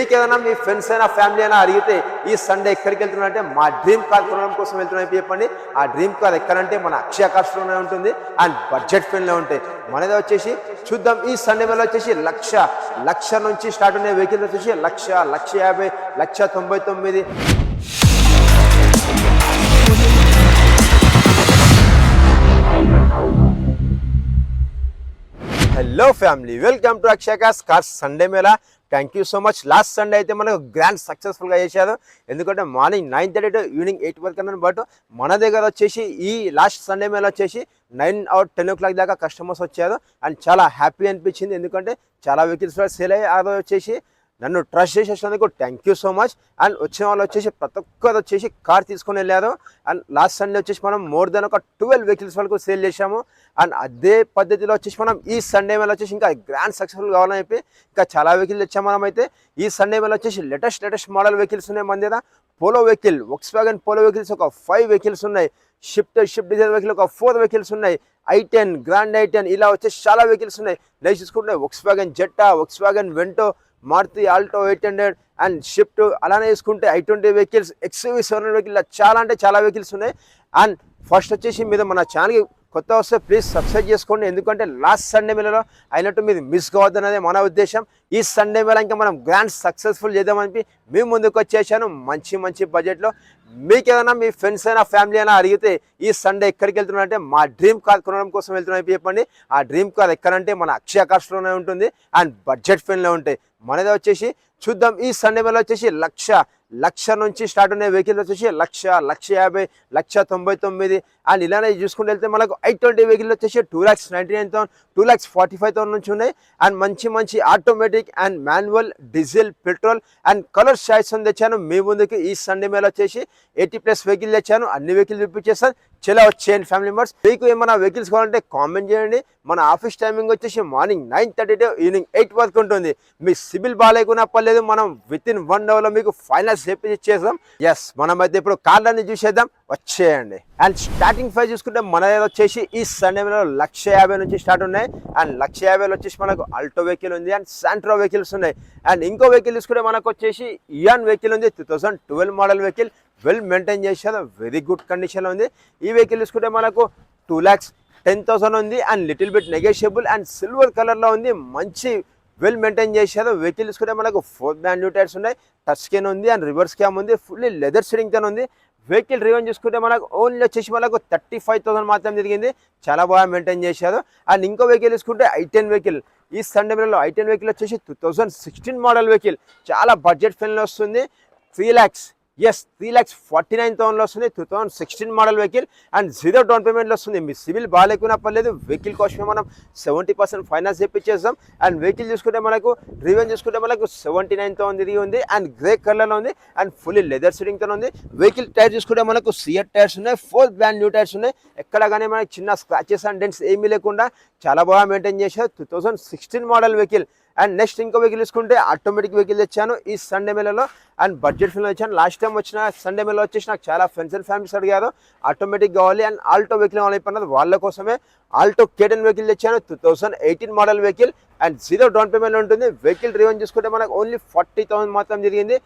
మీకు ఏదైనా మీ ఫ్రెండ్స్ అయినా ఫ్యామిలీ అయినా అడిగితే ఈ సండే ఎక్కడికి వెళ్తున్నారంటే మా డ్రీమ్ కార్ కొనడం కోసం వెళ్తున్నాం చెప్పండి. ఆ డ్రీమ్ కార్ ఎక్కడంటే మన అక్షయ కార్స్లోనే ఉంటుంది అండ్ బడ్జెట్ ఫ్రెండ్లో ఉంటాయి. మనది వచ్చేసి చూద్దాం ఈ సండే వేళ వచ్చేసి లక్ష నుంచి స్టార్ట్ ఉండే వెహికల్స్ వచ్చేసి 1,50,000, 1,99,000. Hello family, welcome to Akshaya cars Sunday Mela. Thank you so much. Last Sunday అయితే మనకు గ్రాండ్ సక్సెస్ఫుల్గా చేశారు. ఎందుకంటే మార్నింగ్ 9:30 to ఈవినింగ్ 8 వరకు అన్నాను. బట్ మన దగ్గర వచ్చేసి ఈ లాస్ట్ సండే మేళ వచ్చేసి 9 or 10 o'clock దాకా కస్టమర్స్ వచ్చారు అండ్ చాలా హ్యాపీ అనిపించింది. ఎందుకంటే చాలా వెహికల్స్ సేల్ అయ్యి అది వచ్చేసి నన్ను ట్రస్ట్ చేసేసినందుకు thank you so much. And వచ్చిన వాళ్ళు వచ్చేసి ప్రతి ఒక్కరు వచ్చేసి కార్ తీసుకొని వెళ్ళారు. అండ్ లాస్ట్ సండే వచ్చేసి మనం మోర్ దెన్ ఒక 12 వెహికల్స్ వరకు సేల్ చేశాము. అండ్ అదే పద్ధతిలో వచ్చేసి మనం ఈ సండే మేళ వచ్చేసి ఇంకా గ్రాండ్ సక్సెస్ఫుల్ కావాలని చెప్పి ఇంకా చాలా వెహికల్స్ తెచ్చాము. మనం అయితే ఈ సండే మేళ వచ్చేసి లేటెస్ట్ మోడల్ వెహికల్స్ ఉన్నాయి మన దగ్గర. Polo vehicle, Volkswagen polo vehicles ఒక 5 వెహికల్స్ ఉన్నాయి. షిఫ్ట్ డిజైర్ వెహికల్ ఒక 4 వెహికల్స్ ఉన్నాయి. i10, గ్రాండ్ i10 ఇలా వచ్చేసి చాలా వెహికల్స్ ఉన్నాయి. నెక్స్ట్ చూసుకుంటే Volkswagen Jetta, Volkswagen Vento, Maruti Alto 800 and Swift, అలానే చూసుకుంటే i20 వెహికల్స్, XUV 700 వెహికల్, చాలా అంటే చాలా వెహికల్స్ ఉన్నాయి. అండ్ ఫస్ట్ వచ్చేసి మీద మన ఛానల్కి కొత్త వస్తే ప్లీజ్ సబ్స్క్రైబ్ చేసుకోండి. ఎందుకంటే లాస్ట్ సండే మేళలో అయినట్టు మీరు మిస్ కావద్దనేది మన ఉద్దేశం. ఈ సండే మేళ ఇంకా మనం గ్రాండ్ సక్సెస్ఫుల్ చేద్దామని మేము ముందుకు వచ్చేసాను మంచి బడ్జెట్లో. మీకు ఏదైనా మీ ఫ్రెండ్స్ అయినా ఫ్యామిలీ అయినా అడిగితే ఈ సండే ఎక్కడికి వెళ్తున్నారంటే మా డ్రీమ్ కార్ కొనడం కోసం వెళ్తున్నాం చెప్పండి. ఆ డ్రీమ్ కార్ ఎక్కడంటే మన అక్షయ కార్స్లోనే ఉంటుంది అండ్ బడ్జెట్ ఫ్రెండ్లో ఉంటాయి. మనది వచ్చేసి చూద్దాం ఈ సండే మేళ వచ్చేసి లక్ష నుంచి స్టార్ట్ ఉండే వెహికల్ వచ్చేసి 1,50,000, 1,99,000 అండ్ ఇలానే చూసుకుంటూ వెళ్తే మనకు i20 వెహికల్ వచ్చేసి 2,99,000, 2,45,000 నుంచి ఉన్నాయి. అండ్ మంచి automatic and manual, diesel, petrol and colour choice తెచ్చాను మీ ముందుకి. ఈ సండే మేళ వచ్చేసి 80+ వెహికల్ తెచ్చాను. అన్ని వెహికల్ చూపించేస్తాను. చలో వచ్చేయండి ఫ్యామిలీ మెంబర్స్. మీకు ఏమైనా వెహికల్స్ కావాలంటే కామెంట్ చేయండి. మన ఆఫీస్ టైమింగ్ వచ్చేసి మార్నింగ్ 9:30 to ఈవినింగ్ 8 వరకు ఉంటుంది. మీ సిబిల్ బాగాలేకున్నా పర్లేదు, మనం వితిన్ 1 hourలో మీకు ఫైనాన్స్ చేపిచ్చేద్దాం. ఎస్, మనం అయితే ఇప్పుడు కార్లన్నీ చూసేద్దాం, వచ్చేయండి. అండ్ స్టార్టింగ్ ప్రైస్ చూసుకుంటే మన దగ్గర వచ్చేసి ఈ సండే మేళలో 1,50,000 నుంచి స్టార్ట్ ఉన్నాయి. అండ్ 1,50,000 వచ్చేసి మనకు ఆల్టో వెహికల్ ఉంది అండ్ శాంట్రో వెహికల్స్ ఉన్నాయి. అండ్ ఇంకో వెహికల్ చూసుకుంటే మనకు వచ్చేసి ఇయాన్ వెహికల్ ఉంది, 2012 మోడల్ వెహికల్, వెల్ మెయింటైన్ చేశారు, వెరీ గుడ్ కండిషన్లో ఉంది. ఈ వెహికల్ చూసుకుంటే మనకు 2,10,000 ఉంది and little bit negotiable and silver కలర్లో ఉంది. మంచి వెల్ మెయింటైన్ చేశారు. వెహికల్ చూసుకుంటే మనకు 4 brand new టైర్స్ ఉన్నాయి, టచ్ స్క్రీన్ ఉంది అండ్ రివర్స్ క్యామ్ ఉంది, ఫుల్లీ లెదర్ సీటింగ్తో ఉంది. వెహికల్ రివెన్ చూసుకుంటే మనకు ఓన్లీ వచ్చేసి మనకు 35,000 మాత్రం తిరిగింది. చాలా బాగా మెయింటైన్ చేశారు. అండ్ ఇంకో వెహికల్ చూసుకుంటే i10 వెహికల్. ఈ సండే మేళలో i10 వెహికల్ వచ్చేసి 2016 మోడల్ వెహికల్, చాలా బడ్జెట్ ఫ్రెండ్లో వస్తుంది. 3,49,000 వస్తుంది. 2016 మోడల్ వెహికల్ అండ్ 0 డౌన్ పేమెంట్లో వస్తుంది. మీ సివిల్ బాగాలేకున్నా పర్లేదు, వెహికల్ కోసమే మనం 70% ఫైనాన్స్ చేపించేస్తాం. అండ్ వెహికల్ చూసుకుంటే మనకు రివెన్ చూసుకుంటే మనకు 79,000 తిరిగి ఉంది అండ్ గ్రే కలర్లో ఉంది అండ్ ఫుల్లీ లెదర్ సీటింగ్తో ఉంది. వెహికల్ టైర్ చూసుకుంటే మనకు సియర్ టైర్స్ ఉన్నాయి, 4 brand new టైర్స్ ఉన్నాయి. ఎక్కడ కానీ మనకి చిన్న స్క్రాచెస్ అండ్ డెంట్స్ ఏమీ లేకుండా చాలా బాగా మెయింటైన్ చేశారు. 2016 మోడల్ వెహికల్. అండ్ నెక్స్ట్ ఇంకో వెహికల్ తీసుకుంటే ఆటోమేటిక్ వెహికల్ తెచ్చాను ఈ సండే మేళలో అండ్ బడ్జెట్ ఫిల్మ్ వచ్చాను. లాస్ట్ టైం వచ్చిన సండే మేళలో వచ్చేసి నాకు చాలా ఫ్రెండ్స్ అండ్ ఫ్యామిలీస్ అడిగారు ఆటోమేటిక్ కావాలి అండ్ ఆల్టో వెహికల్ కావాలి, వాళ్ళ కోసమే ఆల్టో K10 వెహికల్ తెచ్చాను. 2018 model vehicle and 0 down payment ఉంటుంది. వెహికల్ రివెన్ చూసుకుంటే మనకు ఓన్లీ 40,000 మాత్రం జరిగింది.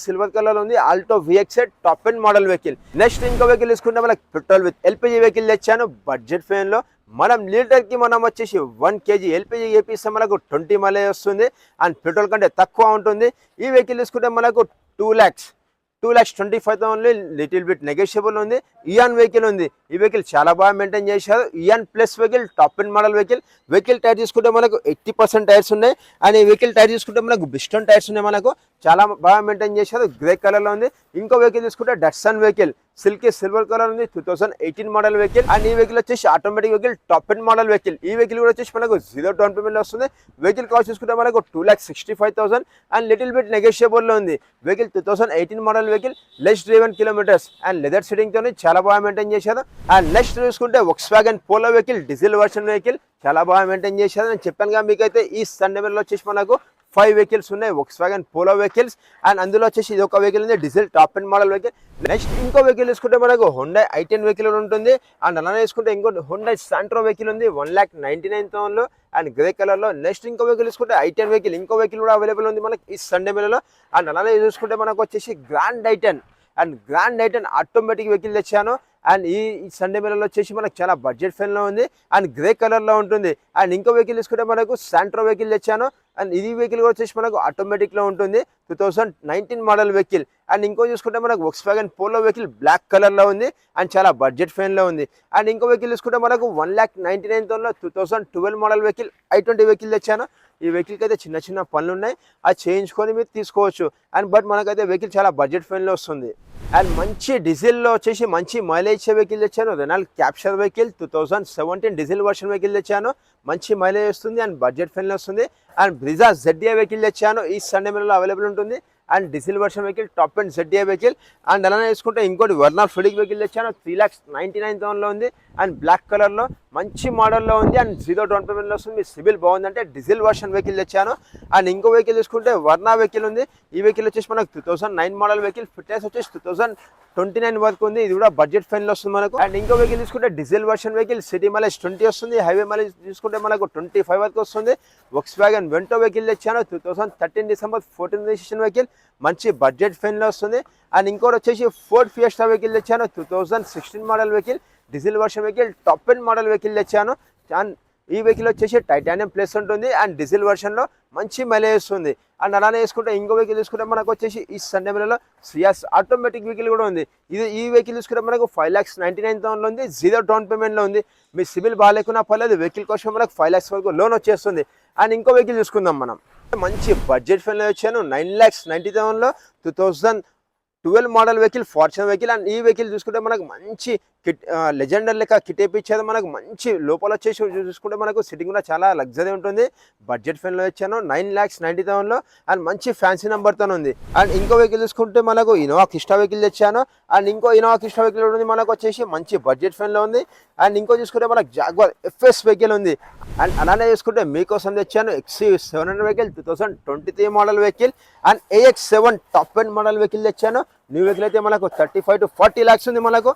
సిల్వర్ కలర్ ఉంది. Alto VXZ top end model vehicle. Next ఇంకో వెహికల్ తీసుకుంటే మనకు పెట్రోల్ విత్ LPG వెహికల్ తెచ్చాను బడ్జెట్ ఫ్రెండ్లో. మనం లీటర్కి మనం వచ్చేసి 1 kg LPG వేపిస్తే మనకు 20 మైలేజ్ వస్తుంది అండ్ పెట్రోల్ కంటే తక్కువ ఉంటుంది. ఈ వెహికల్ తీసుకుంటే మనకు 2,25,000 ఓన్లీ, లిటిల్ బిట్ నెగోషియబుల్ ఉంది. ఇయాన్ వెహికల్ ఉంది. ఈ వెహికల్ చాలా బాగా మెయింటైన్ చేశారు. Eon plus vehicle, top end model vehicle. Vehicle tyre తీసుకుంటే మనకు 80% టైర్స్ ఉన్నాయి అండ్ ఈ వెహికల్ టైర్ తీసుకుంటే మనకు బిస్టన్ టైర్స్ ఉన్నాయి. మనకు చాలా బాగా మెయింటైన్ చేశారు, గ్రే కలర్లో ఉంది. ఇంకో వెహికల్ తీసుకుంటే Datsun vehicle, silky silver colour ఉంది, 2018 మోడల్ వెహికల్ అండ్ ఈ వెహికల్ వచ్చేసి automatic vehicle, top end model vehicle. ఈ వెహికల్ కూడా వచ్చేసి మనకు 0 డౌన్ పేమెంట్ వస్తుంది. వెహికల్ కాస్ట్ చూసుకుంటే మనకు 2,65,000 అండ్ లిటిల్ బిట్ నెగోషియబుల్లో ఉంది. Vehicle 2018 model vehicle, less driven kilometres and leather సీటింగ్తో చాలా బాగా మెయింటైన్ చేశారు. అండ్ నెక్స్ట్ చూసుకుంటే Volkswagen Polo vehicle, diesel version vehicle, చాలా బాగా మెయింటైన్ చేశారు. నేను చెప్పానుగా మీకైతే ఈ సండే మేళలో వచ్చేసి మనకు 5 వెహికల్స్ ఉన్నాయి వోక్స్‌వాగన్ పోలో వెహికల్స్. అండ్ అందులో వచ్చేసి ఇది ఒక వెహికల్ ఉంది diesel top and model vehicle. Next ఇంకో వెహికల్ తీసుకుంటే మనకు హుండై i10 వెహికల్ ఉంటుంది. అండ్ అలానే తీసుకుంటే ఇంకో హుండై శాంట్రో వెహికల్ ఉంది 1,99,000 అండ్ గ్రే కలర్ లో. నెక్స్ట్ ఇంకో వెహికల్ తీసుకుంటే i10 వెహికల్, ఇంకో వెహికల్ కూడా అవైలబుల్ ఉంది మనకి ఈ సండే మేళలో. అండ్ అలానే చూసుకుంటే మనకు వచ్చేసి గ్రాండ్ i10 ఆటోమేటిక్ వెహికల్ తెచ్చాను. అండ్ ఈ సండే మేళలో వచ్చేసి మనకు చాలా బడ్జెట్ ఫ్రెండ్లో ఉంది అండ్ గ్రే కలర్లో ఉంటుంది. అండ్ ఇంకో వెహికల్ తీసుకుంటే మనకు శాంట్రో వెహికల్ తెచ్చాను. అండ్ ఇది వెహికల్ వచ్చేసి మనకు ఆటోమేటిక్లో ఉంటుంది 2019 మోడల్ వెహికల్. అండ్ ఇంకో చూసుకుంటే మనకు వోక్స్‌వాగన్ పోలో వెహికల్ బ్లాక్ కలర్లో ఉంది అండ్ చాలా బడ్జెట్ ఫ్రెండ్లో ఉంది. అండ్ ఇంకో వెహికల్ తీసుకుంటే మనకు 1,99,000 2012 మోడల్ వెహికల్ i20 వెహికల్ తెచ్చాను. ఈ వెహికల్కి అయితే చిన్న చిన్న పనులు ఉన్నాయి, అది చేయించుకొని మీరు తీసుకోవచ్చు. అండ్ బట్ మనకైతే వెహికల్ చాలా బడ్జెట్ ఫ్రెండ్లో వస్తుంది. అండ్ మంచి డీజిల్లో వచ్చేసి మంచి మైలేజ్ వెహికల్ తెచ్చాను. Renault capture vehicle 2017 diesel version vehicle తెచ్చాను. మంచి మైలేజ్ వస్తుంది అండ్ బడ్జెట్ ఫ్రెండ్లీ వస్తుంది. అండ్ బ్రిజా ZDI వెహికల్ తెచ్చాను. ఈ సండే మేళలో అవైలబుల్ ఉంటుంది and diesel version vehicle top and ZDI vehicle. And అలానే తీసుకుంటే ఇంకోటి వర్నాల్ ఫిడిక్ వెహికల్ తెచ్చాను 3,99,000 ఉంది అండ్ బ్లాక్ కలర్లో మంచి మోడల్లో ఉంది అండ్ 0 డౌన్ పేమెంట్లో వస్తుంది. మీ సిబిల్ బాగుందంటే డీజిల్ వర్షన్ వెహికల్ తెచ్చాను. అండ్ ఇంకో వెహికల్ తీసుకుంటే వర్నా వెహికల్ ఉంది. ఈ వెహికల్ వచ్చేసి మనకు 2009 మోడల్ వెహికల్, ఫిట్నెస్ వచ్చేసి 2029 వరకు ఉంది. ఇది కూడా బడ్జెట్ ఫ్రెండ్లో వస్తుంది మనకు. అండ్ ఇంకో వెహికల్ తీసుకుంటే diesel version vehicle, city mileage 20 వస్తుంది, హైవే మైలేజ్ తీసుకుంటే మనకు 25 వరకు వస్తుంది. వోక్స్‌వాగన్ వెంటో వెహికల్ తెచ్చాను 2013 డిసెంబర్ 14 రిజిస్ట్రేషన్ వెహికల్, మంచి బడ్జెట్ ఫ్రెండ్లో వస్తుంది. అండ్ ఇంకోటి వచ్చేసి ఫోర్డ్ ఫియస్టా వెహికల్ తెచ్చాను 2016 model vehicle, diesel version vehicle top and model vehicle తెచ్చాను. అండ్ ఈ వెహికల్ వచ్చేసి టైటానియం ప్లస్ ఉంటుంది అండ్ డీజిల్ వర్షన్లో మంచి మైలేజ్ వస్తుంది. అండ్ అలానే వేసుకుంటే ఇంకో వెహికల్ తీసుకుంటే మనకు వచ్చేసి ఈ సండే మేళలో సియాస్ ఆటోమేటిక్ వెహికల్ కూడా ఉంది. ఈ వెహికల్ తీసుకుంటే మనకు 5,99,000 ఉంది, 0 డౌన్ పేమెంట్లో ఉంది. మీ సిబిల్ బాగాలేకున్నా పర్లేదు, వెహికల్ కోసం మనకు 5 lakhs వరకు లోన్ వచ్చేస్తుంది. అండ్ ఇంకో వెహికల్ చూసుకుందాం మనం. మంచి బడ్జెట్ ఫ్రెండ్లో వచ్చాను 9,90,000లో 2012 model vehicle Fortuner vehicle. And ఈ వెహికల్ చూసుకుంటే మనకు మంచి కిట్ లెజెండర్ లెక్క కిట్ వేయించేది. మనకు మంచి లోపల వచ్చేసి చూసుకుంటే మనకు సిట్టింగ్ కూడా చాలా లగ్జరీ ఉంటుంది. బడ్జెట్ ఫ్రెండ్లో వచ్చాను 9,90,000లో అండ్ మంచి ఫ్యాన్సీ నెంబర్తో ఉంది. అండ్ ఇంకో వెహికల్ చూసుకుంటే మనకు ఇన్నోవా క్రిస్టా వెహికల్ తెచ్చాను. అండ్ ఇంకో ఇన్నోవా క్రిస్టా వెహికల్ ఉంది మనకు వచ్చేసి మంచి బడ్జెట్ ఫ్రెండ్లో ఉంది. అండ్ ఇంకో చూసుకుంటే మనకు జాగ్వార్ FS వెహికల్ ఉంది. అండ్ అలానే చూసుకుంటే మీకోసం తెచ్చాను XC700 vehicle 2023 model vehicle and AX7 top and model vehicle తెచ్చాను. న్యూ వెహికల్ అయితే మనకు 35 to 40 lakhs ఉంది మనకు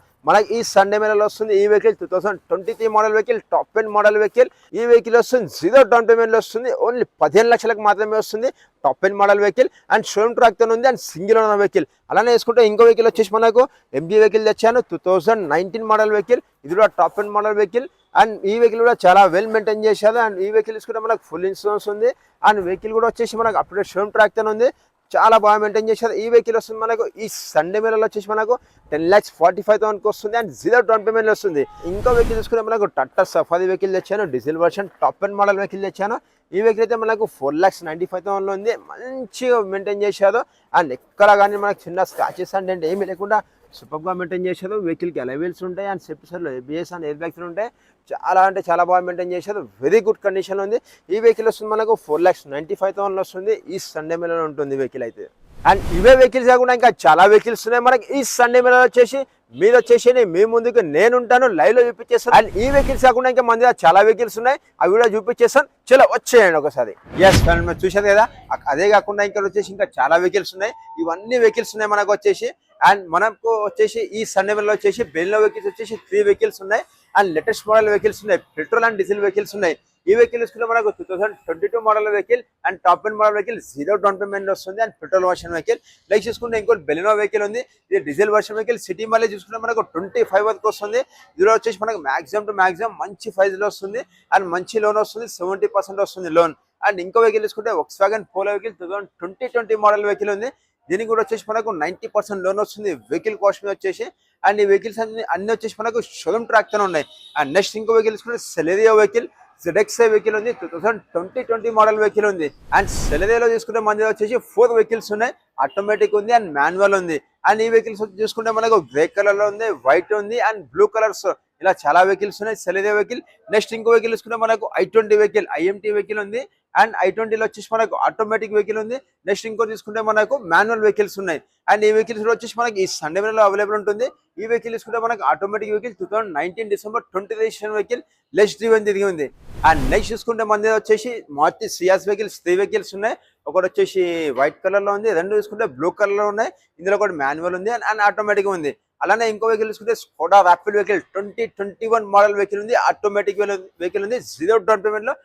ఈ సండే మేళలో వస్తుంది. ఈ vehicle 2023 model vehicle top and model vehicle. ఈ వెహికల్ వస్తుంది 0 డౌన్ పేమెంట్లో వస్తుంది, ఓన్లీ 15 లక్షలకు మాత్రమే వస్తుంది. Top and model vehicle and showroom ట్రాక్తో ఉంది అండ్ సింగిల్ ఓనర్ వెహికల్. అలానే వేసుకుంటే ఇంకో వెహికల్ వచ్చేసి మనకు MG వెహికల్ తెచ్చాను 2019 మోడల్ వెహికల్. ఇది కూడా top and model vehicle and ఈ వెహికల్ కూడా చాలా వెల్ మెయింటైన్ చేశారు. అండ్ ఈ వెహికల్ తీసుకుంటే మనకు ఫుల్ ఇన్సూరెన్స్ ఉంది అండ్ వెహికల్ కూడా వచ్చేసి మనకు అప్డేట్ షోరూమ్ ట్రాక్తో ఉంది, చాలా బాగా మెయింటైన్ చేశారు. ఈ వెహికల్ వస్తుంది మనకు ఈ సండే మేళలో వచ్చేసి మనకు 10,45,000కి వస్తుంది అండ్ 0 డౌన్ పేమెంట్ వస్తుంది. ఇంకో వెహికల్ తీసుకుంటే మనకు టాటా సఫారీ వెహికల్ తెచ్చాను, diesel version top and model vehicle తెచ్చాను. ఈ వెహికల్ అయితే మనకు 4,95,000లో ఉంది, మంచిగా మెయింటైన్ చేశారు. అండ్ ఎక్కడ కానీ మనకు చిన్న స్క్రాచెస్ అంటే ఏమీ లేకుండా సూపర్గా మెయింటైన్ చేశారు. వెహికల్కి అలవెల్స్ ఉంటాయి అండ్ సేఫ్టీలో ABS అండ్ ఎయిర్ బ్యాగ్స్ ఉంటాయి. చాలా అంటే చాలా బాగా మెయింటైన్ చేశారు, వెరీ గుడ్ కండిషన్లో ఉంది. ఈ వెహికల్ వస్తుంది మనకు 4,95,000లో వస్తుంది. ఈ సండే మేళలో ఉంటుంది వెహికల్ అయితే. అండ్ ఇవే వెహికల్స్ కాకుండా ఇంకా చాలా వెహికల్స్ ఉన్నాయి మనకి ఈ సండే మేళలో వచ్చేసి. మీరు వచ్చేసి మీ ముందుకు నేను ఉంటాను, లైవ్ లో చూపించేస్తాను. అండ్ ఈ వెహికల్స్ కాకుండా ఇంకా మన దగ్గర చాలా వెహికల్స్ ఉన్నాయి, అవి కూడా చూపించేస్తాను. చలో వచ్చేయండి ఒకసారి. ఎస్ ఫ్రెండ్, మీరు చూసారు కదా. అదే కాకుండా ఇంకా వచ్చేసి ఇంకా చాలా వెహికల్స్ ఉన్నాయి, ఇవన్నీ వెహికల్స్ ఉన్నాయి మనకు వచ్చేసి. అండ్ మనకు వచ్చేసి ఈ సండే మేళలో వచ్చేసి బెల్లో వెహికల్స్ వచ్చేసి 3 వెహికల్స్ ఉన్నాయి అండ్ లేటెస్ట్ మోడల్ వెహికల్స్ ఉన్నాయి, పెట్రోల్ అండ్ డీజిల్ వెహికల్స్ ఉన్నాయి. ఈ వెహికల్ తీసుకుంటే మనకు 2022 model vehicle and top and model vehicle 0 down payment వస్తుంది and petrol version vehicle. Like చూసుకుంటే ఇంకోటి బెలినో వెహికల్ ఉంది, ఇది diesel version vehicle. City mileage చూసుకుంటే మనకు 25 వరకు వస్తుంది. ఇందులో వచ్చేసి మనకు మాక్సిమం టు మాక్సిమం మంచి ప్రైస్లో వస్తుంది అండ్ మంచి లోన్ వస్తుంది, 70% వస్తుంది లోన్. అండ్ ఇంకో వెహికల్ తీసుకుంటే Volkswagen polo vehicle 2020 model vehicle ఉంది. దీనికి కూడా వచ్చేసి మనకు 90% లోన్ వస్తుంది వెహికల్ కాస్ట్ మీద వచ్చేసి. అండ్ ఈ వెహికల్స్ అన్ని వచ్చేసి మనకు షోరూమ్ ట్రాక్తో ఉన్నాయి. అండ్ నెక్స్ట్ ఇంకో వెహికల్ తీసుకుంటే సెలెరియో వెహికల్ ZXi వెహికల్ ఉంది, 2020 మోడల్ వెహికల్ ఉంది. అండ్ సెలెరియోలో తీసుకుంటే మన దగ్గర వచ్చేసి 4 వెహికల్స్ ఉన్నాయి, ఆటోమేటిక్ ఉంది అండ్ మాన్యువల్ ఉంది. అండ్ ఈ వెహికల్స్ చూసుకుంటే మనకు గ్రే కలర్ లో ఉంది, వైట్ ఉంది అండ్ బ్లూ కలర్స్, ఇలా చాలా వెహికల్స్ ఉన్నాయి. సెలెరియో వెహికల్. నెక్స్ట్ ఇంకో వెహికల్ తీసుకుంటే మనకు i20 వెహికల్, IMT వెహికల్ ఉంది. అండ్ i20లో వచ్చేసి మనకు ఆటోమేటిక్ వెహికల్ ఉంది. నెక్స్ట్ ఇంకో తీసుకుంటే మనకు మాన్యువల్ వెహికల్స్ ఉన్నాయి. అండ్ ఈ వెహికల్స్ వచ్చేసి మనకి ఈ సండే మేళలో అవైలబుల్ ఉంటుంది. ఈ వెహికల్ తీసుకుంటే మనకు automatic vehicle 2019 December 20 registration vehicle, less driven తిరిగి ఉంది. అండ్ నెక్స్ట్ చూసుకుంటే మన దగ్గర వచ్చేసి మారుతి సియాస్ వెహికల్స్ 3 వెహికల్స్ ఉన్నాయి, ఒకటి వచ్చేసి వైట్ కలర్ లో ఉంది, రెండు చూసుకుంటే బ్లూ కలర్ లో ఉన్నాయి. ఇందులో ఒకటి మాన్యువల్ ఉంది అండ్ ఆటోమేటిక్ ఉంది. అలానే ఇంకో వెహికల్ చూసుకుంటే Skoda rapid vehicle 2021 model vehicle ఉంది, ఆటోమేటిక్ వెహికల్ ఉంది, జీరో డౌన్ పేమెంట్ లో.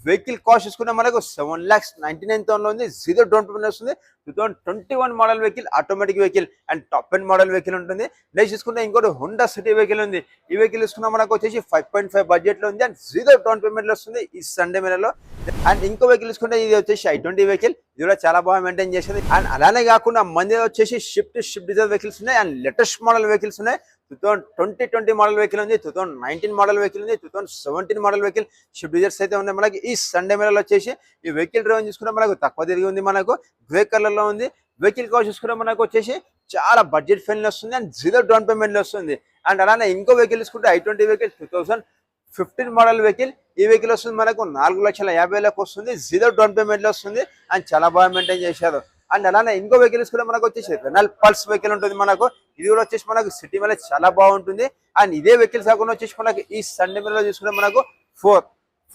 వెహికల్ కాస్ట్ చూసుకుంటే మనకు 7,99,000 లో ఉంది, జీరో డౌన్ పేమెంట్ వస్తుంది. 2021 model vehicle, automatic vehicle and top and model vehicle ఉంటుంది. నెక్స్ట్ చూసుకుంటే ఇంకోటి హోండా సిటీ వెహికల్ ఉంది. ఈ వెహికల్ చూసుకున్నా మనకు వచ్చేసి 5.5 బడ్జెట్ లో ఉంది అండ్ జీరో డౌన్ పేమెంట్ లో వస్తుంది ఈ సండే మేళలో. అండ్ ఇంకో వెహికల్ చూసుకుంటే ఇది వచ్చేసి i20 వెహికల్, ఇది కూడా చాలా బాగా మెయింటైన్ చేసేది. అండ్ అలానే కాకుండా మంది వచ్చేసి షిఫ్ట్ డిజైర్ వెహికల్స్ ఉన్నాయి అండ్ లేటెస్ట్ మోడల్ వెహికల్స్ ఉన్నాయి. 2020 మోడల్ వెహికల్ ఉంది, 2019 మోడల్ వెహికల్ ఉంది, 2017 మోడల్ వెహికల్ షిఫ్ట్ డిజైర్స్ అయితే ఉన్నాయి. మనకి ఈ సండే మేళలో వచ్చేసి ఈ వెహికల్ డ్రైవర్ చూసుకుంటే మనకు తక్కువ తిరిగి ఉంది, మనకు గ్రే కలర్ లో ఉంది. వెహికల్ కాస్ట్ చూసుకుంటే మనకు వచ్చేసి చాలా బడ్జెట్ ఫ్రెండ్లీ వస్తుంది అండ్ జీరో డౌన్ పేమెంట్ లో వస్తుంది. అండ్ అలానే ఇంకో వెహికల్ చూసుకుంటే i20 వెహికల్ 2015 మోడల్ వెహికల్. ఈ వెహికల్ వస్తుంది మనకు 4,50,000 వస్తుంది, జీరో డౌన్ పేమెంట్ లో వస్తుంది అండ్ చాలా బాగా మెయింటైన్ చేశారు. అండ్ అలానే ఇంకో వెహికల్స్ కూడా మనకు వచ్చేసి రెనాల్ట్ పల్స్ వెహికల్ ఉంటుంది మనకు. ఇది కూడా వచ్చేసి మనకు సిటీ మీద చాలా బాగుంటుంది. అండ్ ఇదే వెహికల్స్ కాకుండా వచ్చేసి మనకు ఈ సండే మీద చూసుకుంటే మనకు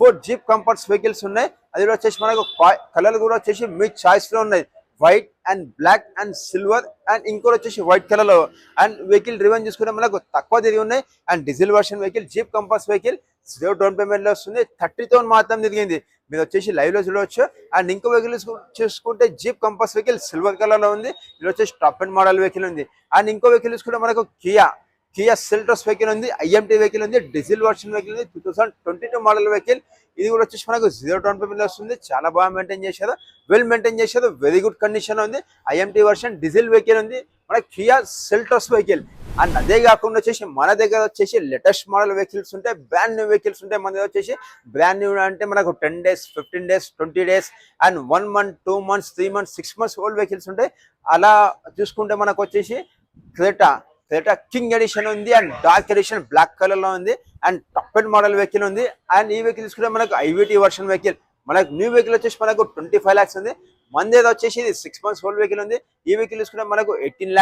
ఫోర్ జీప్ కంఫర్ట్స్ వెహికల్స్ ఉన్నాయి. అది కూడా వచ్చేసి మనకు కలర్ కూడా వచ్చేసి మీ చాయిస్ లో ఉన్నాయి, white and black and silver and ఇంకోటి వచ్చేసి వైట్ కలర్ లో. అండ్ వెహికల్ డ్రివెన్ చూసుకుంటే మనకు తక్కువ తిరిగి ఉన్నాయి and diesel version vehicle, Jeep Compass vehicle, zero down payment లో వస్తుంది. 30,000 మాత్రం తిరిగింది, మీరు వచ్చేసి లైవ్ లో చూడవచ్చు. అండ్ ఇంకో వెహికల్ చూసుకుంటే jeep Compass vehicle silver colour లో ఉంది, ఇది వచ్చేసి టాప్ అండ్ మోడల్ వెహికల్ ఉంది. అండ్ ఇంకో వెహికల్ చూసుకుంటే మనకు కియా సెల్టోస్ వెహికల్ ఉంది, IMT వెహికల్ ఉంది, డీజిల్ వర్షన్ వెహికల్ ఉంది, 2022 మోడల్ వెహికల్. ఇది కూడా వచ్చేసి మనకు జీరో డౌన్ పేమెంట్ వస్తుంది. చాలా బాగా మెయింటైన్ చేశారు, వెల్ మెయింటైన్ చేశారు, వెరీ గుడ్ కండిషన్ ఉంది. IMT వర్షన్ డీజిల్ వెహికల్ ఉంది, మన కియా సెల్టోస్ వెహికల్. అండ్ అదే కాకుండా వచ్చేసి మన దగ్గర వచ్చేసి లేటెస్ట్ మోడల్ వెహికల్స్ ఉంటాయి, బ్రాండ్ న్యూ వెహికల్స్ ఉంటాయి. మన దగ్గర వచ్చేసి బ్రాండ్ న్యూ అంటే మనకు 10 days, 15 days, 20 days and 1 month, 2 months, 3 months, 6 months old vehicles ఉంటాయి. అలా చూసుకుంటే మనకు వచ్చేసి క్రెటా కింగ్ ఎడిషన్ ఉంది and dark edition black colour లో ఉంది and top and model vehicle ఉంది. అండ్ ఈ వెహికల్ తీసుకుంటే మనకు IVT వర్షన్ వెహికల్, మనకు న్యూ వెహికల్ వచ్చేసి మనకు 25 lakhs ఉంది. మందేదో వచ్చేసి ఇది 6 months ఓల్డ్ వెహికల్ ఉంది. ఈ వెహికల్ తీసుకుంటే మనకు 18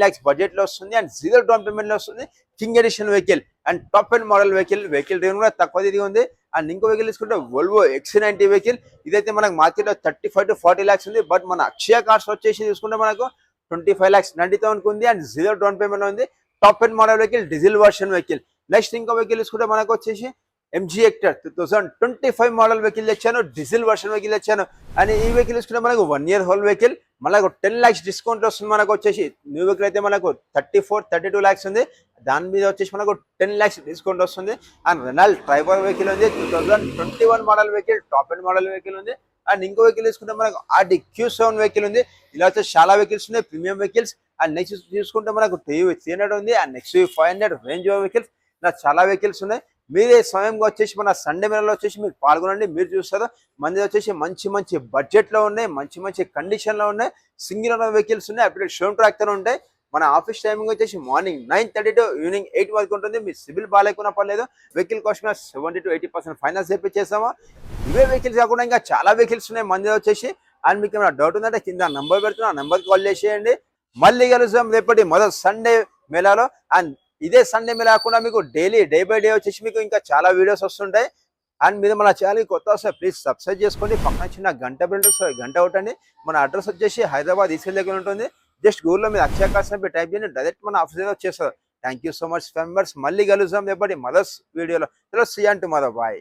lakhs బడ్జెట్ లో వస్తుంది అండ్ జీరో డౌన్ పేమెంట్ లో వస్తుంది. King edition vehicle and top and model vehicle rate కూడా తక్కువ తిరిగి ఉంది. అండ్ ఇంకో వెహికల్ తీసుకుంటే వోల్వో XC90 వెహికల్, ఇదైతే మనకు మార్కెట్ లో 35 to 40 lakhs ఉంది. బట్ మన అక్షయ కార్స్ వచ్చేసి చూసుకుంటే మనకు 25 lakhs 90,000 ఉంది అండ్ జీరో డౌన్ పేమెంట్ ఉంది. Top and model vehicle, diesel version vehicle. Next ఇంకో వెహికల్ తీసుకుంటే మనకు వచ్చేసి MG Hector 2025 మోడల్ వెహికల్ తెచ్చాను, డీజిల్ వర్షన్ వెహికల్ తెచ్చాను. అండ్ ఈ వెహికల్ తీసుకుంటే మనకు 1 year ఓల్డ్ వెహికల్, మనకు 10 lakhs డిస్కౌంట్ వస్తుంది. మనకు వచ్చేసి న్యూ వెహికల్ అయితే మనకు 32 lakhs ఉంది, దాని మీద వచ్చేసి మనకు 10 lakhs డిస్కౌంట్ వస్తుంది. అండ్ రెనాల్ట్ ట్రైబర్ వెహికల్ ఉంది, 2021 model vehicle, top and model vehicle ఉంది. అండ్ ఇంకో వెహికల్ తీసుకుంటే మనకు RD Q7 వెహికల్ ఉంది. ఇలా వచ్చేసి చాలా వెహికల్స్ ఉన్నాయి, ప్రీమియం వెహికల్స్. అండ్ నెక్స్ట్ చూసుకుంటే మనకు TVS 300 ఉంది అండ్ XUV 500 రేంజ్ వెహికల్స్. ఇలా చాలా వెహికల్స్ ఉన్నాయి. మీరే స్వయంగా వచ్చేసి మన సండే మేళలో వచ్చేసి మీరు పాల్గొనండి, మీరు చూస్తారు. మంది వచ్చేసి మంచి బడ్జెట్ లో ఉన్నాయి, మంచి కండిషన్ లో ఉన్నాయి, సింగిల్ ఓనర్ వెహికల్స్ ఉన్నాయి, అప్డేట్ షోరూమ్ ట్రాక్టర్ ఉంటాయి. మన ఆఫీస్ టైమింగ్ వచ్చేసి మార్నింగ్ 9:30 to ఈవినింగ్ 8 వరకు ఉంటుంది. మీ సిబిల్ బాగాలేకున్నా పర్లేదు, వెహికల్ కాస్ట్ మీద 70 to 80% ఫైనాన్స్ చేపించేస్తామా. ఇవే వెహికల్స్ కాకుండా ఇంకా చాలా వెహికల్స్ ఉన్నాయి మంది వచ్చేసి. అండ్ మీకు ఏమైనా డౌట్ ఉందంటే కింద నంబర్ పెడుతున్నా, ఆ నెంబర్కి కాల్ చేసేయండి. మళ్ళీ కలుద్దాం రేపటి మొదటి సండే మేళాలో. అండ్ ఇదే సండే మేళ కాకుండా మీకు డే బై డే వచ్చేసి మీకు ఇంకా చాలా వీడియోస్ వస్తుంటాయి. అండ్ మీరు మన ఛానల్ కొత్త వస్తే ప్లీజ్ సబ్స్క్రైబ్ చేసుకోండి, పక్కన చిన్న గంట బెల్ గంట కొట్టండి. మన అడ్రస్ వచ్చేసి హైదరాబాద్ ఈసీ దగ్గర ఉంటుంది. జస్ట్ గూగుల్లో మీరు అక్షయ కార్స్ అని టైప్ చేయండి, డైరెక్ట్ మన ఆఫీస్ వచ్చేస్తారు. Thank you so much members, మళ్ళీ కలుద్దాం రేపటి మదర్స్ వీడియోలో. See you tomorrow, bye.